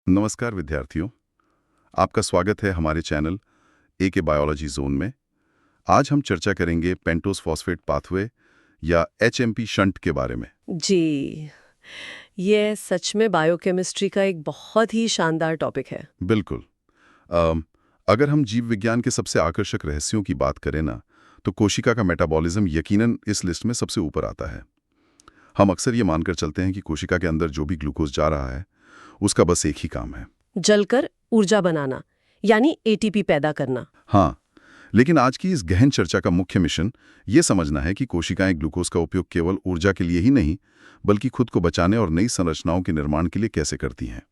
नमस्कार विद्यार्थियों, आपका स्वागत है हमारे चैनल ए बायोलॉजी जोन में। आज हम चर्चा करेंगे पेंटोस फॉस्फेट पाथवे या एचएमपी शंट के बारे में। जी, ये सच में बायोकेमिस्ट्री का एक बहुत ही शानदार टॉपिक है। बिल्कुल। अगर हम जीव विज्ञान के सबसे आकर्षक रहस्यों की बात करें ना, तो कोशिका का मेटाबॉलिज्म यकीनन इस लिस्ट में सबसे ऊपर आता है। हम अक्सर ये मानकर चलते हैं कि कोशिका के अंदर जो भी ग्लूकोज जा रहा है उसका बस एक ही काम है, जलकर ऊर्जा बनाना, यानी एटीपी पैदा करना। हाँ। लेकिन आज की इस गहन चर्चा का मुख्य मिशन ये समझना है कि कोशिकाएं ग्लूकोज का उपयोग केवल ऊर्जा के लिए ही नहीं, बल्कि खुद को बचाने और नई संरचनाओं के निर्माण के लिए कैसे करती हैं।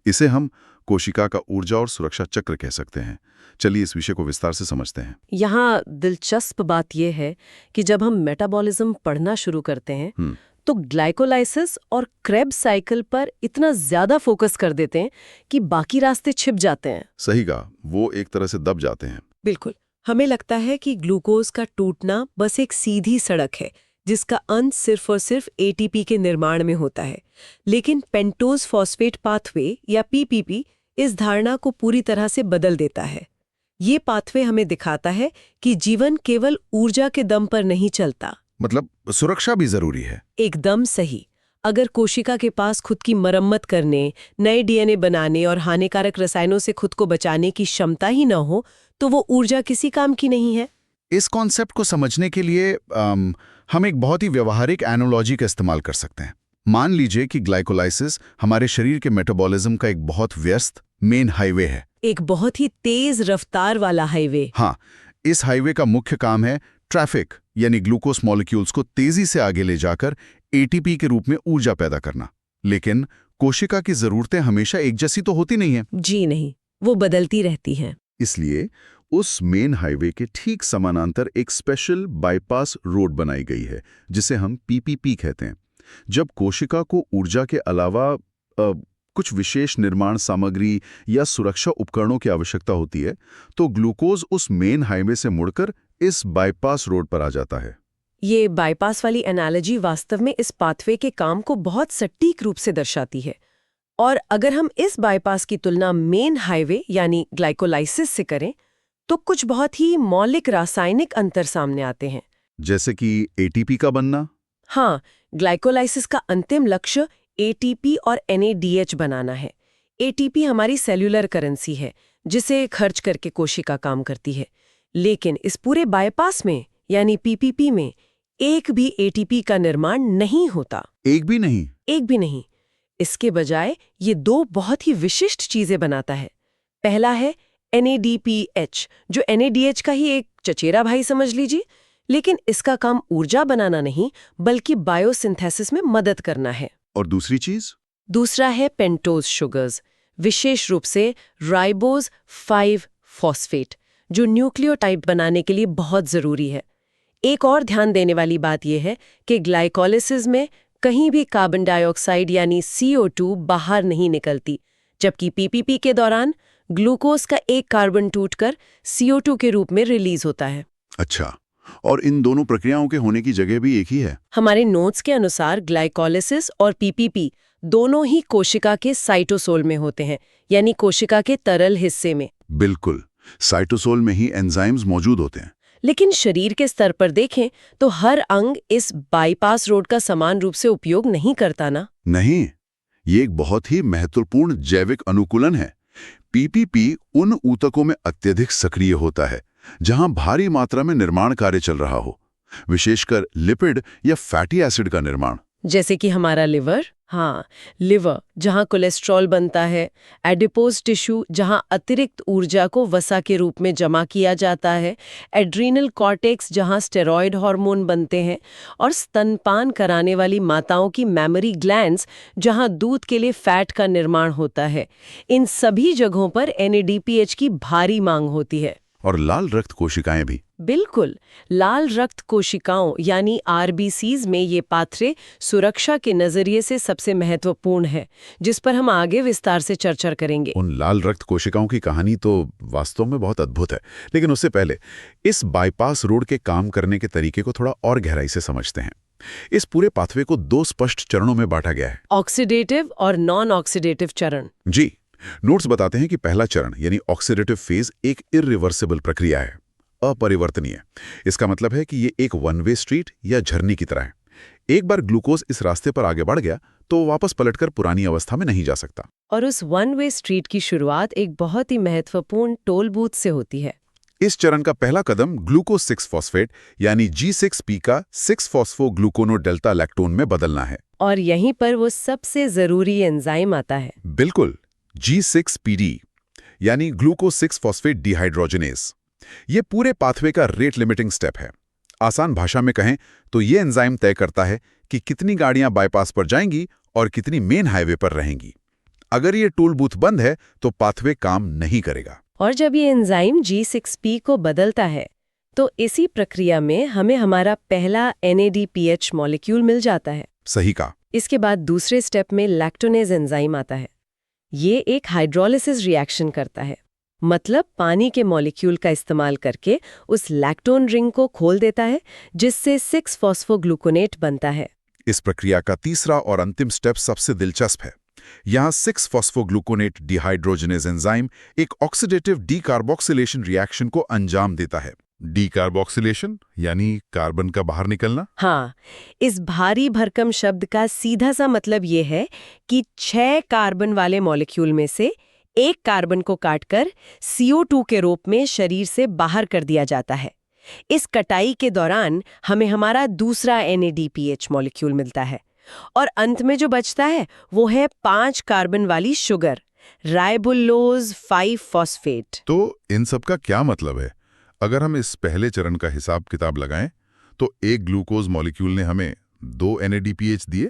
इसे हम कोशिका का ऊर्जा और सुरक्षा चक्र कह सकते हैं। चलिए इस विषय को विस्तार से समझते हैं। यहाँ दिलचस्प बात यह है कि जब हम मेटाबॉलिज्म पढ़ना शुरू करते हैं तो ग्लाइकोलाइसिस और क्रेब्स साइकिल पर इतना ज्यादा फोकस कर देते हैं कि बाकी रास्ते छिप जाते हैं। सही कहा, वो एक तरह से दब जाते हैं। बिल्कुल, हमें लगता है कि ग्लूकोज का टूटना बस एक सीधी सड़क है जिसका अंत सिर्फ और सिर्फ एटीपी के निर्माण में होता है। लेकिन पेंटोज फॉस्फेट पाथवे या पीपीपी इस धारणा को पूरी तरह से बदल देता है। ये पाथवे हमें दिखाता है कि जीवन केवल ऊर्जा के दम पर नहीं चलता। मतलब सुरक्षा भी जरूरी है। एकदम सही। अगर कोशिका के पास खुद की मरम्मत करने, नए डीएनए बनाने और हानिकारक रसायनों से खुद को बचाने की क्षमता ही न हो तो वो ऊर्जा किसी काम की नहीं है। इस कॉन्सेप्ट को समझने के लिए हम एक बहुत ही व्यवहारिक एनालॉजी का इस्तेमाल कर सकते हैं। मान लीजिए कि ग्लाइकोलाइसिस हमारे शरीर के मेटाबॉलिज्म का एक बहुत व्यस्त मेन हाईवे है, एक बहुत ही तेज रफ्तार वाला हाईवे। हाँ, इस हाईवे का मुख्य काम है ट्रैफिक यानी ग्लूकोज मॉलिक्यूल्स को तेजी से आगे ले जाकर एटीपी के रूप में ऊर्जा पैदा करना। लेकिन कोशिका की जरूरतें हमेशा एक जैसी तो होती नहीं है। जी नहीं, वो बदलती रहती हैं। इसलिए उस मेन हाईवे के ठीक समानांतर एक स्पेशल बाईपास रोड बनाई गई है जिसे हम पीपीपी कहते हैं। जब कोशिका को ऊर्जा के अलावा कुछ विशेष निर्माण सामग्री या सुरक्षा उपकरणों की आवश्यकता होती है तो ग्लूकोज उस मेन हाईवे से मुड़कर इस बाईपास रोड पर आ जाता है। ये बाईपास वाली एनालॉजी वास्तव में इस पाथवे के काम को बहुत सटीक रूप से दर्शाती है। और अगर हम इस बाईपास की तुलना मेन हाईवे यानी ग्लाइकोलाइसिस से करें तो कुछ बहुत ही मौलिक रासायनिक अंतर सामने आते हैं। जैसे कि एटीपी का बनना। हाँ, ग्लाइकोलाइसिस का अंतिम लक्ष्य एटीपी और एनएडीएच बनाना है। एटीपी हमारी सेल्यूलर करेंसी है जिसे खर्च करके कोशिका काम करती है। लेकिन इस पूरे बाईपास में यानी पीपीपी में एक भी एटीपी का निर्माण नहीं होता। एक भी नहीं? एक भी नहीं। इसके बजाय ये दो बहुत ही विशिष्ट चीजें बनाता है। पहला है NADPH, जो NADH का ही एक चचेरा भाई समझ लीजिए। लेकिन इसका काम ऊर्जा बनाना नहीं बल्कि बायोसिंथेसिस में मदद करना है। और दूसरी चीज? दूसरा है पेंटोज शुगर्स, विशेष रूप से राइबोज 5 फॉस्फेट, जो न्यूक्लियोटाइड बनाने के लिए बहुत जरूरी है। एक और ध्यान देने वाली बात यह है कि ग्लाइकोलाइसिस में कहीं भी कार्बन डाइऑक्साइड यानी CO2 बाहर नहीं निकलती, जबकि पीपीपी के दौरान ग्लूकोज का एक कार्बन टूटकर CO2 के रूप में रिलीज होता है। अच्छा, और इन दोनों प्रक्रियाओं के होने की जगह भी एक ही है? हमारे नोट्स के अनुसार ग्लाइकोलाइसिस और पीपीपी दोनों ही कोशिका के साइटोसोल में होते हैं, यानी कोशिका के तरल हिस्से में। बिल्कुल, साइटोसोल में ही एंजाइम्स मौजूद होते हैं। लेकिन शरीर के स्तर पर देखें तो हर अंग इस बाईपास रोड का समान रूप से उपयोग नहीं करता ना। नहीं, ये एक बहुत ही महत्वपूर्ण जैविक अनुकूलन है। पीपीपी उन ऊतकों में अत्यधिक सक्रिय होता है जहां भारी मात्रा में निर्माण कार्य चल रहा हो, विशेषकर लिपिड या फैटी एसिड का निर्माण। जैसे कि हमारा लिवर। हाँ, लिवर जहाँ कोलेस्ट्रॉल बनता है, एडिपोज टिश्यू जहाँ अतिरिक्त ऊर्जा को वसा के रूप में जमा किया जाता है, एड्रीनल कॉर्टेक्स जहाँ स्टेरॉयड हार्मोन बनते हैं, और स्तनपान कराने वाली माताओं की मैमरी ग्लैंड्स जहाँ दूध के लिए फैट का निर्माण होता है। इन सभी जगहों पर NADPH की भारी मांग होती है। और लाल रक्त कोशिकाएं भी। बिल्कुल, लाल रक्त कोशिकाओं यानी RBCs में ये पाथवे सुरक्षा के नजरिए से सबसे महत्वपूर्ण है, जिस पर हम आगे विस्तार से चर्चा करेंगे। उन लाल रक्त कोशिकाओं की कहानी तो वास्तव में बहुत अद्भुत है। लेकिन उससे पहले इस बाईपास रोड के काम करने के तरीके को थोड़ा और गहराई से समझते हैं। इस पूरे पाथवे को 2 स्पष्ट चरणों में बांटा गया है। ऑक्सीडेटिव और नॉन ऑक्सीडेटिव चरण। जी, नोट्स बताते हैं कि पहला चरण यानी ऑक्सीडेटिव फेज एक इरिवर्सिबल प्रक्रिया है, अपरिवर्तनीय। इसका मतलब है कि ये एक वन वे स्ट्रीट या झरने की तरह है। एक बार ग्लूकोज इस रास्ते पर आगे बढ़ गया तो वापस पलटकर पुरानी अवस्था में नहीं जा सकता। और उस वन वे स्ट्रीट की शुरुआत एक बहुत ही महत्वपूर्ण टोल बूथ से होती है। इस चरण का पहला कदम ग्लूकोज 6 फॉस्फेट यानी G6P का 6-फॉस्फोग्लूकोनोडेल्टा लैक्टोन में बदलना है। और यहीं पर वो सबसे जरूरी एंजाइम आता है। बिल्कुल, G6PD यानी ग्लूकोज 6 फॉस्फेट डिहाइड्रोजनेज। ये पूरे पाथवे का रेट लिमिटिंग स्टेप है। आसान भाषा में कहें तो ये एंजाइम तय करता है कि कितनी गाड़ियां बाईपास पर जाएंगी और कितनी मेन हाईवे पर रहेंगी। अगर ये टूल बूथ बंद है तो पाथवे काम नहीं करेगा। और जब ये एंजाइम G6P को बदलता है तो इसी प्रक्रिया में हमें हमारा पहला NADPH मॉलिक्यूल मिल जाता है। सही कहा। इसके बाद दूसरे स्टेप में लैक्टोनेज एंजाइम आता है। ये एक हाइड्रोलिसिस रिएक्शन करता है, मतलब पानी के मॉलिक्यूल का इस्तेमाल करके उस लैक्टोन रिंग को खोल देता है, जिससे 6-फॉस्फोग्लूकोनेट बनता है। इस प्रक्रिया का तीसरा और अंतिम स्टेप सबसे दिलचस्प है। यहाँ 6-फॉस्फोग्लूकोनेट डिहाइड्रोजनेज एंजाइम एक ऑक्सीडेटिव डीकार्बोक्सिलेशन रिएक्शन को अंजाम देता है। डीकार्बोक्सिलेशन यानी कार्बन का बाहर निकलना। हाँ, इस भारी भरकम शब्द का सीधा सा मतलब ये है कि 6 कार्बन वाले मॉलिक्यूल में से एक कार्बन को काटकर CO2 के रूप में शरीर से बाहर कर दिया जाता है। इस कटाई के दौरान हमें हमारा दूसरा NADPH मॉलिक्यूल मिलता है और अंत में जो बचता है वो है 5 कार्बन वाली शुगर, राइबोलोज 5 फॉस्फेट। तो इन सब का क्या मतलब है? अगर हम इस पहले चरण का हिसाब किताब लगाएं तो एक ग्लूकोज मॉलिक्यूल ने हमें 2 NADPH दिए,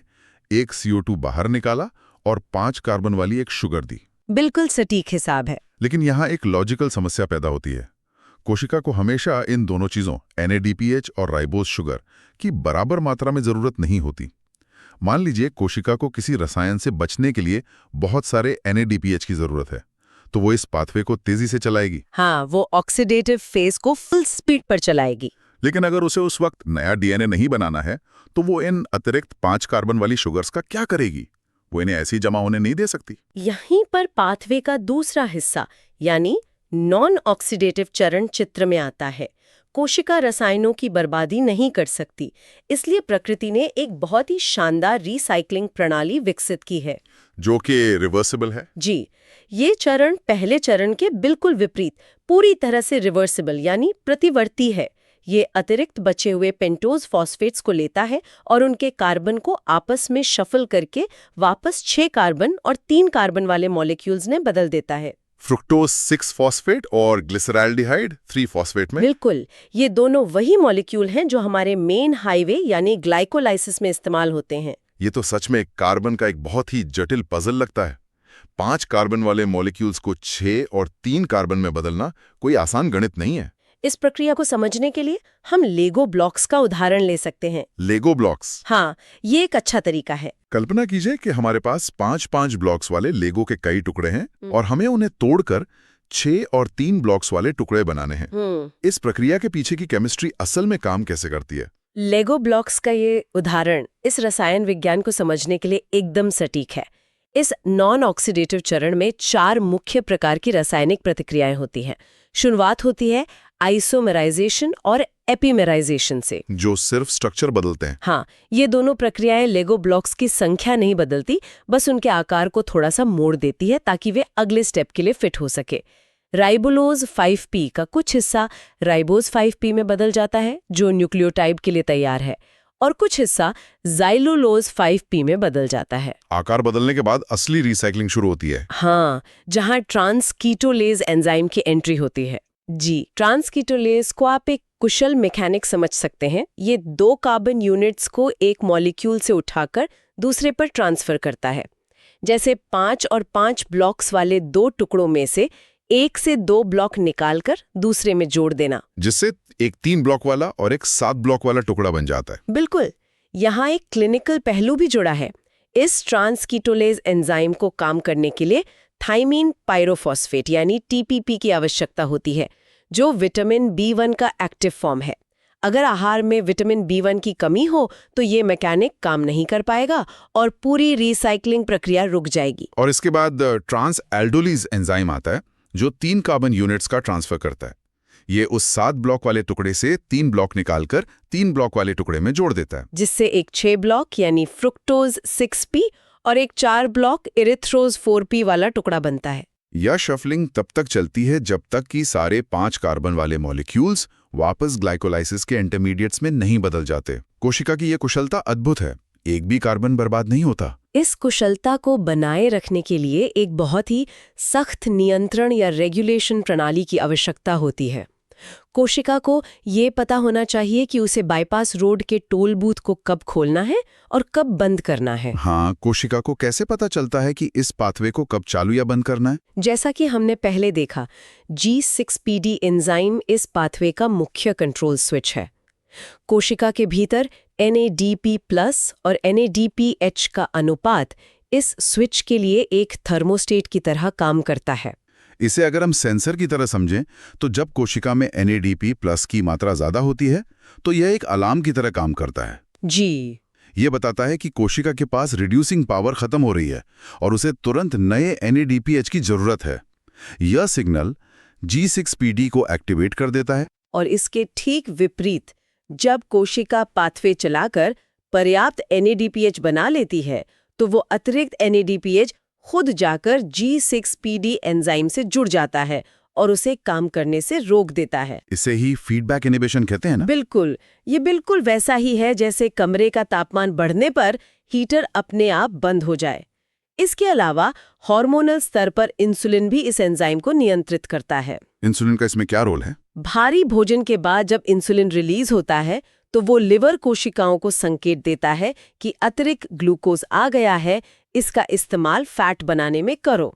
एक CO2 बाहर निकाला और 5 कार्बन वाली एक शुगर दी। बिल्कुल सटीक हिसाब है। लेकिन यहाँ एक लॉजिकल समस्या पैदा होती है। कोशिका को हमेशा इन दोनों चीजों NADPH और राइबोज शुगर की बराबर मात्रा में जरूरत नहीं होती। मान लीजिए कोशिका को किसी रसायन से बचने के लिए बहुत सारे NADPH की जरूरत है, तो वो इस पाथवे को तेजी से चलाएगी। हाँ, वो ऑक्सीडेटिव फेज को फुल स्पीड पर चलाएगी। लेकिन अगर उसे उस वक्त नया DNA नहीं बनाना है तो वो इन अतिरिक्त 5 कार्बन वाली शुगर्स का क्या करेगी? वो इन्हें ऐसे ही जमा होने नहीं दे सकती। यहीं पर पाथवे का दूसरा हिस्सा यानी नॉन ऑक्सीडेटिव चरण चित्र में आता है। कोशिका रसायनों की बर्बादी नहीं कर सकती, इसलिए प्रकृति ने एक बहुत ही शानदार रिसाइक्लिंग प्रणाली विकसित की है, जो कि रिवर्सिबल है। जी, ये चरण पहले चरण के बिल्कुल विपरीत पूरी तरह से रिवर्सिबल यानी प्रतिवर्ती है। ये अतिरिक्त बचे हुए पेंटोज फॉस्फेट्स को लेता है और उनके कार्बन को आपस में शफल करके वापस 6 कार्बन और 3 कार्बन वाले मॉलिक्यूल्स ने बदल देता है। फ्रुक्टोज 6 फॉस्फेट और ग्लिसरैल्डिहाइड 3 फॉस्फेट में। बिल्कुल, ये दोनों वही मॉलिक्यूल हैं जो हमारे मेन हाईवे यानी ग्लाइकोलाइसिस में इस्तेमाल होते हैं। ये तो सच में कार्बन का एक बहुत ही जटिल पजल लगता है। 5 कार्बन वाले मॉलिक्यूल्स को 6 और 3 कार्बन में बदलना कोई आसान गणित नहीं है। इस प्रक्रिया को समझने के लिए हम लेगो ब्लॉक्स का उदाहरण ले सकते हैं। लेगो ब्लॉक्स? हाँ, ये एक अच्छा तरीका है। कल्पना कीजिए कि हमारे पास 5-5 ब्लॉक्स वाले लेगो के कई टुकड़े हैं और हमें उन्हें तोड़कर 6 और 3 ब्लॉक्स वाले टुकड़े बनाने हैं। इस प्रक्रिया के पीछे की केमिस्ट्री असल में काम कैसे करती है? लेगो ब्लॉक्स का ये उदाहरण इस रसायन विज्ञान को समझने के लिए एकदम सटीक है। इस नॉन ऑक्सीडेटिव चरण में 4 मुख्य प्रकार की रासायनिक प्रतिक्रियाएं होती हैं। शुरुआत होती है आइसोमेराइजेशन और एपीमेराइजेशन से, जो सिर्फ स्ट्रक्चर बदलते हैं। हाँ, ये दोनों प्रक्रियाएं लेगो ब्लॉक्स की संख्या नहीं बदलती, बस उनके आकार को थोड़ा सा मोड़ देती है ताकि वे अगले स्टेप के लिए फिट हो सके। राइबोलोज 5P का कुछ हिस्सा राइबोज 5P में बदल जाता है, जो न्यूक्लियोटाइड के लिए तैयार है, और कुछ हिस्सा ज़ाइलोलोज 5P में बदल जाता है। आकार बदलने के बाद असली रिसाइकलिंग शुरू होती है। हाँ, जहाँ ट्रांसकीटोलेज एंजाइम की एंट्री होती है। जी, ट्रांसकीटोलेज को आप एक कुशल मैकेनिक समझ सकते हैं। ये 2 कार्बन यूनिट्स को एक मॉलिक्यूल से उठाकर दूसरे पर ट्रांसफर करता है। जैसे 5 और 5 ब्लॉक्स वाले 2 टुकड़ों में से 1 से 2 ब्लॉक निकालकर दूसरे में जोड़ देना, जिससे एक 3 ब्लॉक वाला और एक 7 ब्लॉक वाला टुकड़ा बन जाता है। बिल्कुल। यहाँ एक क्लिनिकल पहलू भी जुड़ा है। इस ट्रांसकीटोलेज एंजाइम को काम करने के लिए थाइमीन पायरोफॉस्फेट यानी TPP की आवश्यकता होती है, जो विटामिन B1 का एक्टिव फॉर्म है। अगर आहार में विटामिन B1 की कमी हो तो ये मैकेनिक काम नहीं कर पाएगा और पूरी रिसाइकलिंग प्रक्रिया रुक जाएगी। और इसके बाद ट्रांस एल्डोलीज एंजाइम आता है जो 3 कार्बन यूनिट्स का ट्रांसफर करता है। ये उस 7 ब्लॉक वाले टुकड़े से 3 ब्लॉक निकालकर 3 ब्लॉक वाले टुकड़े में जोड़ देता है, जिससे एक 6 ब्लॉक यानी फ्रुक्टोज 6P और एक 4 ब्लॉक इरिथ्रोज 4P वाला टुकड़ा बनता है। यह शफलिंग तब तक चलती है जब तक कि सारे 5 कार्बन वाले मॉलिक्यूल्स वापस ग्लाइकोलाइसिस के इंटरमीडिएट्स में नहीं बदल जाते। कोशिका की यह कुशलता अद्भुत है, एक भी कार्बन बर्बाद नहीं होता। इस कुशलता को बनाए रखने के लिए एक बहुत ही सख्त नियंत्रण या रेगुलेशन प्रणाली की आवश्यकता होती है। कोशिका को ये पता होना चाहिए कि उसे बाईपास रोड के टोल बूथ को कब खोलना है और कब बंद करना है। हाँ, कोशिका को कैसे पता चलता है कि इस पाथवे को कब चालू या बंद करना है? जैसा कि हमने पहले देखा, G6PD एंजाइम इस पाथवे का मुख्य कंट्रोल स्विच है। कोशिका के भीतर NADP+ और NADPH का अनुपात इस स्विच के लिए एक थर्मोस्टेट की तरह काम करता है। इसे अगर हम सेंसर की तरह समझें तो जब कोशिका में NADP+ की मात्रा ज्यादा होती है तो यह एक अलार्म की तरह काम करता है। जी, यह बताता है कि कोशिका के पास रिड्यूसिंग पावर खत्म हो रही है और उसे तुरंत नए NADPH की जरूरत है। यह सिग्नल G6PD को एक्टिवेट कर देता है। और इसके ठीक विपरीत, जब कोशिका पाथवे चलाकर पर्याप्त NADPH बना लेती है तो वो अतिरिक्त NADPH खुद जाकर G6PD एंजाइम से जुड़ जाता है और उसे काम करने से रोक देता है। इसे ही फीडबैक इनहिबिशन कहते हैं ना? बिल्कुल, ये बिल्कुल वैसा ही है जैसे कमरे का तापमान बढ़ने पर हीटर अपने आप बंद हो जाए। इसके अलावा हार्मोनल स्तर पर इंसुलिन भी इस एंजाइम को नियंत्रित करता है। इंसुलिन का इसमें क्या रोल है? भारी भोजन के बाद जब इंसुलिन रिलीज होता है तो वो लिवर कोशिकाओं को संकेत देता है कि अतिरिक्त ग्लूकोज आ गया है, इसका इस्तेमाल फैट बनाने में करो।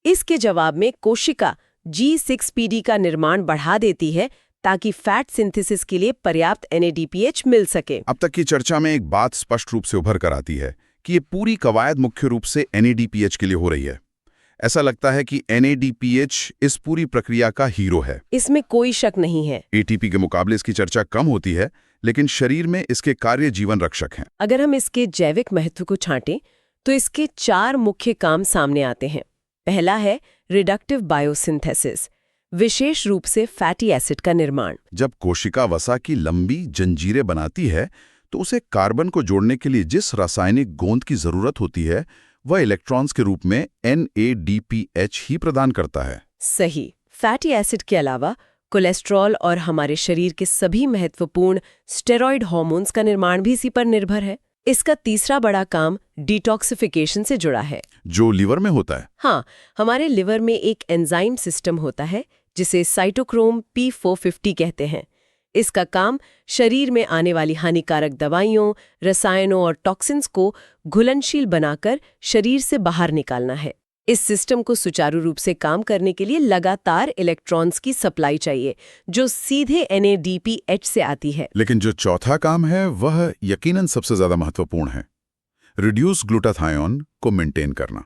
इसके जवाब में कोशिका G6PD का निर्माण बढ़ा देती है ताकि फैट सिंथेसिस के लिए पर्याप्त NADPH मिल सके। अब तक की चर्चा में एक बात स्पष्ट रूप से उभर कर आती है कि ये पूरी कवायद मुख्य रूप से NADPH के लिए हो रही है। ऐसा लगता है कि NADPH इस पूरी प्रक्रिया का हीरो है। इसमें कोई शक नहीं है। ATP के मुकाबले इसकी चर्चा कम होती है, लेकिन शरीर में इसके कार्य जीवन रक्षक हैं। अगर हम इसके जैविक महत्व को छांटें तो इसके 4 मुख्य काम सामने आते हैं। पहला है रिडक्टिव बायोसिंथेसिस, विशेष रूप से फैटी एसिड का निर्माण। जब कोशिका वसा की लंबी जंजीरें बनाती है तो उसे कार्बन को जोड़ने के लिए जिस रासायनिक गोंद की जरूरत होती है वह इलेक्ट्रॉन्स के रूप में NADPH ही प्रदान करता है। सही। फैटी एसिड के अलावा कोलेस्ट्रॉल और हमारे शरीर के सभी महत्वपूर्ण स्टेरॉयड हार्मोन्स का निर्माण भी इसी पर निर्भर है। इसका तीसरा बड़ा काम डिटॉक्सिफिकेशन से जुड़ा है, जो लिवर में होता है। हाँ, हमारे लिवर में एक एंजाइम सिस्टम होता है जिसे साइटोक्रोम P450 कहते हैं। इसका काम शरीर में आने वाली हानिकारक दवाइयों, रसायनों और टॉक्सिन्स को घुलनशील बनाकर शरीर से बाहर निकालना है। इस सिस्टम को सुचारू रूप से काम करने के लिए लगातार इलेक्ट्रॉन्स की सप्लाई चाहिए, जो सीधे NADPH से आती है। लेकिन जो चौथा काम है वह यकीनन सबसे ज्यादा महत्वपूर्ण है, रिड्यूस ग्लूटाथायोन को मेंटेन करना।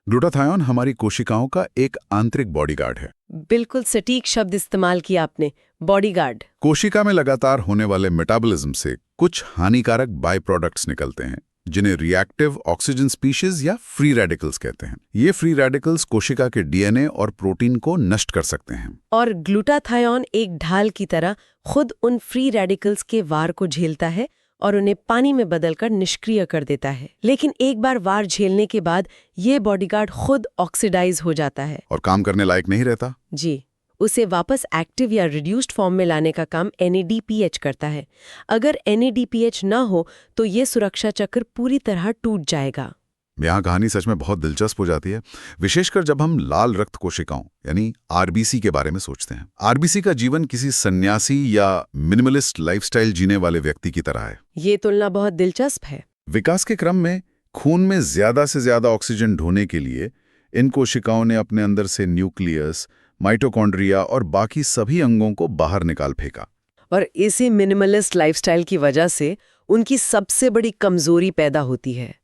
ग्लूटाथायोन हमारी कोशिकाओं का एक आंतरिक बॉडीगार्ड है। बिल्कुल सटीक शब्द इस्तेमाल किया आपने, बॉडीगार्ड। कोशिका में लगातार होने वाले मेटाबॉलिज्म से कुछ हानिकारक बाय प्रोडक्ट्स निकलते हैं जिन्हें रिएक्टिव ऑक्सीजन स्पीशीज या फ्री रेडिकल्स कहते हैं। ये फ्री रेडिकल्स कोशिका के DNA और प्रोटीन को नष्ट कर सकते हैं। और ग्लूटाथायोन एक ढाल की तरह खुद उन फ्री रेडिकल्स के वार को झेलता है और उन्हें पानी में बदलकर निष्क्रिय कर देता है। लेकिन एक बार वार झेलने के बाद ये बॉडीगार्ड खुद ऑक्सीडाइज हो जाता है और काम करने लायक नहीं रहता। जी, उसे वापस एक्टिव या रिड्यूस्ड फॉर्म में लाने का काम NADPH करता है। अगर NADPH ना हो तो ये सुरक्षा चक्र पूरी तरह टूट जाएगा। यहाँ कहानी सच में बहुत दिलचस्प हो जाती है, विशेषकर जब हम लाल रक्त कोशिकाओं यानी RBC के बारे में सोचते हैं। RBC का जीवन किसी सन्यासी या मिनिमलिस्ट लाइफस्टाइल जीने वाले व्यक्ति की तरह है। ये तुलना बहुत दिलचस्प है। विकास के क्रम में खून में ज्यादा से ज्यादा ऑक्सीजन ढोने के लिए इन कोशिकाओं ने अपने अंदर से न्यूक्लियस, माइटोकॉन्ड्रिया और बाकी सभी अंगों को बाहर निकाल फेंका। और इसी मिनिमलिस्ट लाइफस्टाइल की वजह से उनकी सबसे बड़ी कमजोरी पैदा होती है।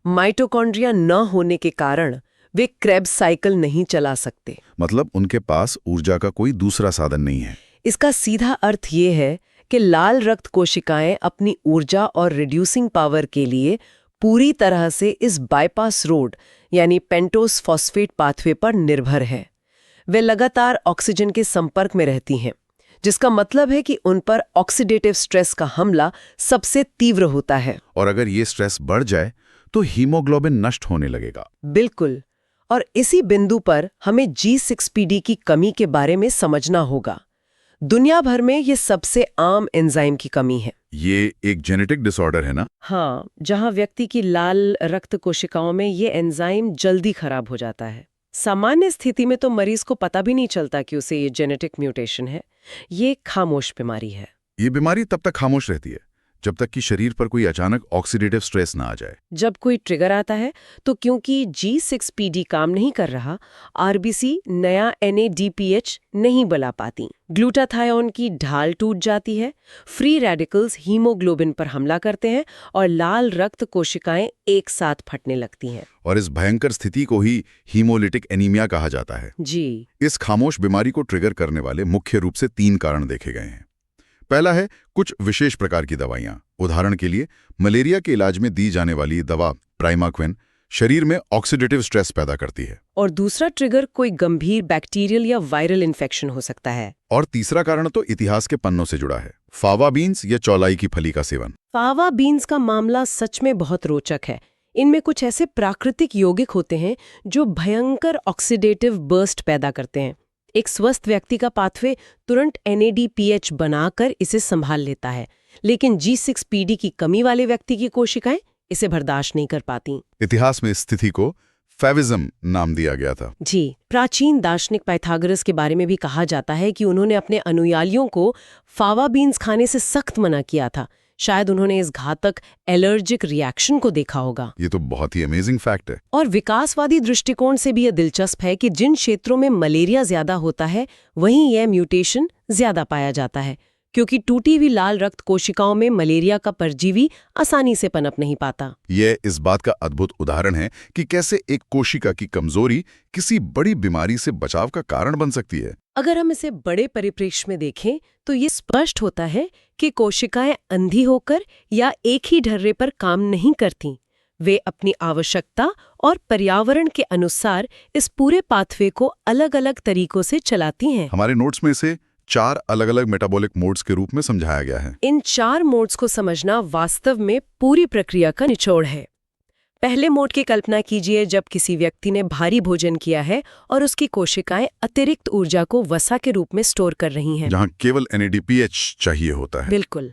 माइटोकॉन्ड्रिया न होने के कारण वे क्रेब्स साइकिल नहीं चला सकते। मतलब उनके पास ऊर्जा का कोई दूसरा साधन नहीं है। इसका सीधा अर्थ ये है कि लाल रक्त कोशिकाएं अपनी ऊर्जा और रिड्यूसिंग पावर के लिए पूरी तरह से इस बाईपास रोड यानी पेंटोस फॉस्फेट पाथवे पर निर्भर है। वे लगातार ऑक्सीजन के संपर्क में रहती हैं, जिसका मतलब है कि उन पर ऑक्सीडेटिव स्ट्रेस का हमला सबसे तीव्र होता है। और अगर ये स्ट्रेस बढ़ जाए तो हीमोग्लोबिन नष्ट होने लगेगा। बिल्कुल। और इसी बिंदु पर हमें G6PD की कमी के बारे में समझना होगा। दुनिया भर में ये सबसे आम एंजाइम की कमी है। ये एक जेनेटिक डिसऑर्डर है ना? हाँ, जहाँ व्यक्ति की लाल रक्त कोशिकाओं में ये एंजाइम जल्दी खराब हो जाता है। सामान्य स्थिति में तो मरीज को पता भी नहीं चलता कि उसे ये जेनेटिक म्यूटेशन है। ये खामोश बीमारी है। ये बीमारी तब तक खामोश रहती है जब तक कि शरीर पर कोई अचानक ऑक्सीडेटिव स्ट्रेस ना आ जाए। जब कोई ट्रिगर आता है तो क्योंकि G6PD काम नहीं कर रहा, RBC नया NADPH नहीं बना पाती, ग्लूटाथायोन की ढाल टूट जाती है, फ्री रेडिकल्स हीमोग्लोबिन पर हमला करते हैं और लाल रक्त कोशिकाएं एक साथ फटने लगती हैं। और इस भयंकर स्थिति को ही हीमोलिटिक एनीमिया कहा जाता है। जी। इस खामोश बीमारी को ट्रिगर करने वाले मुख्य रूप से 3 कारण देखे गए हैं। पहला है कुछ विशेष प्रकार की दवाइयां। उदाहरण के लिए मलेरिया के इलाज में दी जाने वाली दवा प्राइमाक्विन शरीर में ऑक्सीडेटिव स्ट्रेस पैदा करती है। और दूसरा ट्रिगर कोई गंभीर बैक्टीरियल या वायरल इन्फेक्शन हो सकता है। और तीसरा कारण तो इतिहास के पन्नों से जुड़ा है, फावा बीन्स या चौलाई की फली का सेवन। फावा बीन्स का मामला सच में बहुत रोचक है। इनमें कुछ ऐसे प्राकृतिक यौगिक होते हैं जो भयंकर ऑक्सीडेटिव बर्स्ट पैदा करते हैं। एक स्वस्थ व्यक्ति का पाथवे तुरंत NADPH बनाकर इसे संभाल लेता है, लेकिन G6PD की कमी वाले व्यक्ति की कोशिकाएं इसे बर्दाश्त नहीं कर पाती। इतिहास में इस स्थिति को फेविज्म नाम दिया गया था। जी। प्राचीन दार्शनिक पाइथागोरस के बारे में भी कहा जाता है कि उन्होंने अपने अनुयायियों को फावा बीन्स खाने से सख्त मना किया था। शायद उन्होंने इस घातक एलर्जिक रिएक्शन को देखा होगा। ये तो बहुत ही अमेजिंग फैक्ट है। और विकासवादी दृष्टिकोण से भी यह दिलचस्प है कि जिन क्षेत्रों में मलेरिया ज्यादा होता है वहीं यह म्यूटेशन ज्यादा पाया जाता है, क्योंकि टूटी हुई लाल रक्त कोशिकाओं में मलेरिया का परजीवी आसानी से पनप नहीं पाता। यह इस बात का अद्भुत उदाहरण है कि कैसे एक कोशिका की कमजोरी किसी बड़ी बीमारी से बचाव का कारण बन सकती है। अगर हम इसे बड़े परिप्रेक्ष्य में देखें तो ये स्पष्ट होता है कि कोशिकाएं अंधी होकर या एक ही ढर्रे पर काम नहीं करती। वे अपनी आवश्यकता और पर्यावरण के अनुसार इस पूरे पाथवे को अलग-अलग तरीकों से चलाती हैं। हमारे नोट्स में इसे 4 अलग-अलग मेटाबॉलिक मोड्स के रूप में समझाया गया है। इन 4 मोड्स को समझना वास्तव में पूरी प्रक्रिया का निचोड़ है। पहले मोड की कल्पना कीजिए जब किसी व्यक्ति ने भारी भोजन किया है और उसकी कोशिकाएं अतिरिक्त ऊर्जा को वसा के रूप में स्टोर कर रही हैं, जहां केवल NADPH चाहिए होता है। बिल्कुल।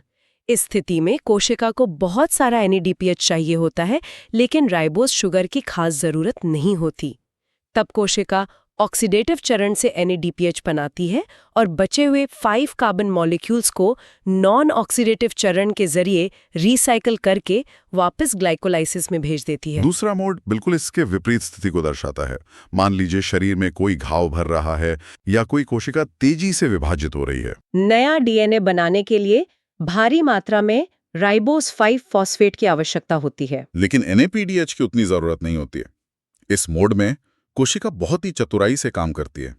इस स्थिति में कोशिका को बहुत सारा NADPH चाहिए होता है, लेकिन राइबोज शुगर की खास जरूरत नहीं होती। तब कोशिका ऑक्सीडेटिव चरण से NADPH बनाती है और बचे हुए 5 कार्बन मॉलिक्यूल्स को नॉन ऑक्सीडेटिव चरण के जरिए रिसाइकल करके वापस ग्लाइकोलाइसिस में भेज देती है। दूसरा मोड बिल्कुल इसके विपरीत स्थिति को दर्शाता है। मान लीजिए शरीर में कोई घाव भर रहा है या कोई कोशिका तेजी से विभाजित हो रही है। नया DNA बनाने के लिए भारी मात्रा में राइबोस 5 फॉस्फेट की आवश्यकता होती है, लेकिन NADPH की उतनी जरूरत नहीं होती है। इस मोड में कोशिका बहुत ही चतुराई से काम करती है।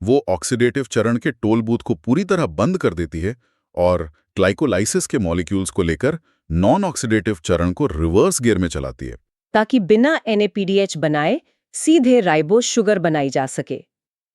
वो ऑक्सीडेटिव चरण के टोल बूथ को पूरी तरह बंद कर देती है और ग्लाइकोलाइसिस के मॉलिक्यूल्स को लेकर नॉन ऑक्सीडेटिव चरण को रिवर्स गियर में चलाती है, ताकि बिना NADPH बनाए सीधे राइबोस शुगर बनाई जा सके।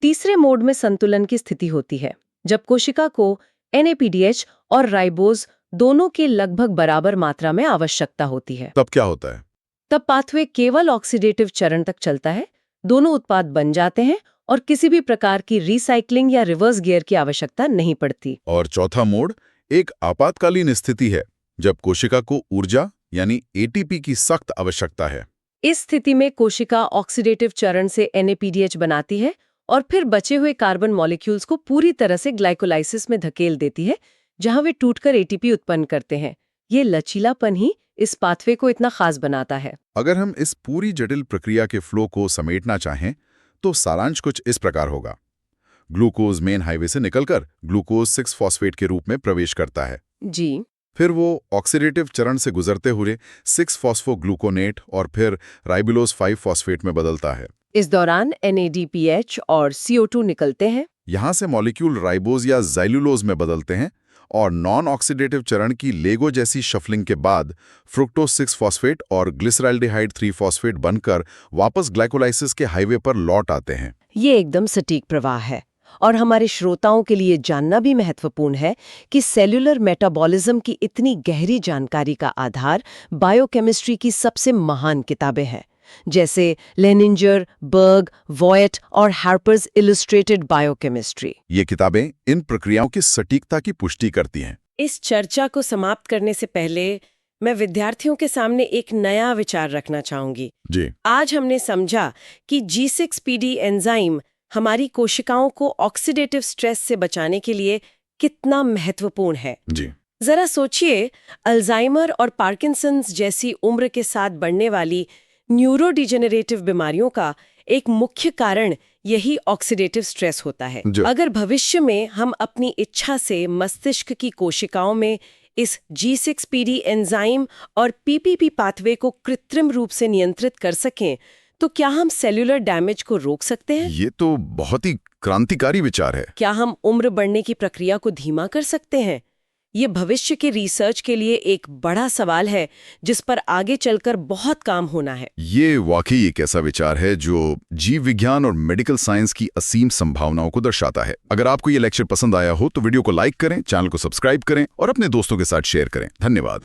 तीसरे मोड में संतुलन की स्थिति होती है, जब कोशिका को NADPH और राइबोस दोनों के लगभग बराबर मात्रा में आवश्यकता होती है। तब क्या होता है? तब पाथवे केवल ऑक्सीडेटिव चरण तक चलता है, दोनों उत्पाद बन जाते हैं और किसी भी प्रकार की रिसाइकलिंग या रिवर्स गियर की आवश्यकता नहीं पड़ती। और चौथा मोड एक आपातकालीन स्थिति है, जब कोशिका को ऊर्जा यानी ATP की सख्त आवश्यकता है। इस स्थिति में कोशिका ऑक्सीडेटिव चरण से NADPH बनाती है और फिर बचे हुए कार्बन मॉलिक्यूल्स को पूरी तरह से ग्लाइकोलाइसिस में धकेल देती है, जहां वे टूटकर ATP उत्पन्न करते हैं। ये लचीलापन ही इस पाथवे को इतना खास बनाता है। अगर हम इस पूरी जटिल प्रक्रिया के फ्लो को समेटना चाहें तो सारांश कुछ इस प्रकार होगा। ग्लूकोज मेन हाईवे से निकलकर ग्लूकोज 6 फॉस्फेट के रूप में प्रवेश करता है। जी। फिर वो ऑक्सीडेटिव चरण से गुजरते हुए 6 फॉस्फोग्लूकोनेट और फिर राइबोलोज 5 फॉस्फेट में बदलता है। इस दौरान NADPH और CO2 निकलते हैं। यहाँ से मॉलिक्यूल राइबोज या ज़ैल्यूलोज में बदलते हैं और नॉन ऑक्सीडेटिव चरण की लेगो जैसी शफलिंग के बाद फ्रुक्टोज 6 फॉस्फेट और ग्लिसरॉल्डिहाइड 3 फॉस्फेट बनकर वापस ग्लाइकोलाइसिस के हाईवे पर लौट आते हैं। ये एकदम सटीक प्रवाह है और हमारे श्रोताओं के लिए जानना भी महत्वपूर्ण है कि सेल्यूलर मेटाबॉलिज्म की इतनी गहरी जानकारी का आधार बायोकेमिस्ट्री की सबसे महान किताबें हैं, जैसे लेनिंजर, बर्ग, वॉयट और हार्पर्स इलस्ट्रेटेड बायोकेमिस्ट्री। ये किताबें इन प्रक्रियाओं की सटीकता की पुष्टि करती हैं। इस चर्चा को समाप्त करने से पहले मैं विद्यार्थियों के सामने एक नया विचार रखना चाहूंगी। जी। आज हमने समझा कि G6PD एंजाइम हमारी कोशिकाओं को ऑक्सीडेटिव स्ट्रेस से बचाने के लिए कितना महत्वपूर्ण है। जी। जरा सोचिए, अल्जाइमर और पार्किंसंस जैसी उम्र के साथ बढ़ने वाली न्यूरोडिजेनरेटिव बीमारियों का एक मुख्य कारण यही ऑक्सीडेटिव स्ट्रेस होता है। अगर भविष्य में हम अपनी इच्छा से मस्तिष्क की कोशिकाओं में इस G6PD एंजाइम और PPP पाथवे को कृत्रिम रूप से नियंत्रित कर सकें, तो क्या हम सेल्यूलर डैमेज को रोक सकते हैं? ये तो बहुत ही क्रांतिकारी विचार है। क्या हम उम्र बढ़ने की प्रक्रिया को धीमा कर सकते हैं? ये भविष्य के रिसर्च के लिए एक बड़ा सवाल है जिस पर आगे चलकर बहुत काम होना है। ये वाकई एक ऐसा विचार है जो जीव विज्ञान और मेडिकल साइंस की असीम संभावनाओं को दर्शाता है। अगर आपको ये लेक्चर पसंद आया हो तो वीडियो को लाइक करें, चैनल को सब्सक्राइब करें और अपने दोस्तों के साथ शेयर करें। धन्यवाद।